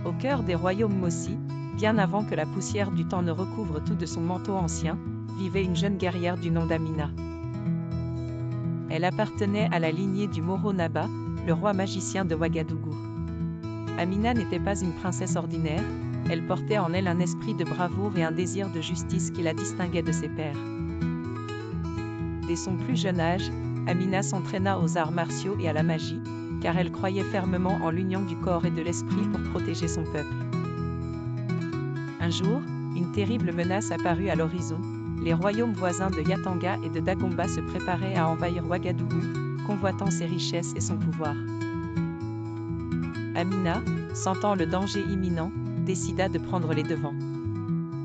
Au cœur des royaumes Mossi, bien avant que la poussière du temps ne recouvre tout de son manteau ancien, vivait une jeune guerrière du nom d'Amina. Elle appartenait à la lignée du Moro Naba, le roi magicien de Ouagadougou. Amina n'était pas une princesse ordinaire, elle portait en elle un esprit de bravoure et un désir de justice qui la distinguait de ses pairs. Dès son plus jeune âge, Amina s'entraîna aux arts martiaux et à la magie, car elle croyait fermement en l'union du corps et de l'esprit pour protéger son peuple. Un jour, une terrible menace apparut à l'horizon. Les royaumes voisins de Yatanga et de Dagomba se préparaient à envahir Ouagadougou, convoitant ses richesses et son pouvoir. Amina, sentant le danger imminent, décida de prendre les devants.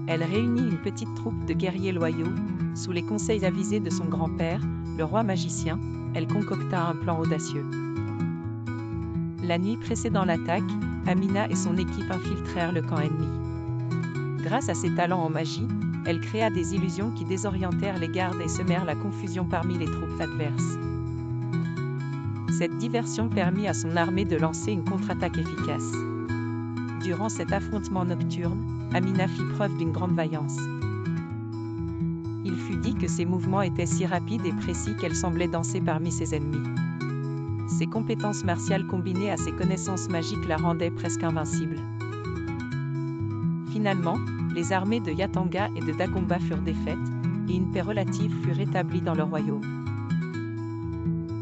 Elle réunit une petite troupe de guerriers loyaux. Sous les conseils avisés de son grand-père, le roi magicien, elle concocta un plan audacieux. La nuit précédant l'attaque, Amina et son équipe infiltrèrent le camp ennemi. Grâce à ses talents en magie, elle créa des illusions qui désorientèrent les gardes et semèrent la confusion parmi les troupes adverses. Cette diversion permit à son armée de lancer une contre-attaque efficace. Durant cet affrontement nocturne, Amina fit preuve d'une grande vaillance. Il fut dit que ses mouvements étaient si rapides et précis qu'elle semblait danser parmi ses ennemis. Ses compétences martiales combinées à ses connaissances magiques la rendaient presque invincible. Finalement, les armées de Yatanga et de Dagomba furent défaites, et une paix relative fut rétablie dans le royaume.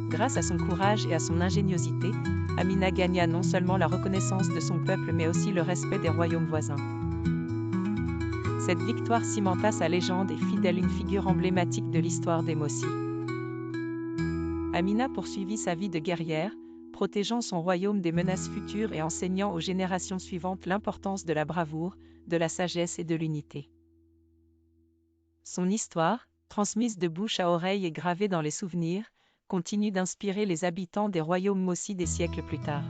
Grâce à son courage et à son ingéniosité, Amina gagna non seulement la reconnaissance de son peuple mais aussi le respect des royaumes voisins. Cette victoire cimenta sa légende et fit d'elle une figure emblématique de l'histoire des Mossi. Amina poursuivit sa vie de guerrière, protégeant son royaume des menaces futures et enseignant aux générations suivantes l'importance de la bravoure, de la sagesse et de l'unité. Son histoire, transmise de bouche à oreille et gravée dans les souvenirs, continue d'inspirer les habitants des royaumes Mossi des siècles plus tard.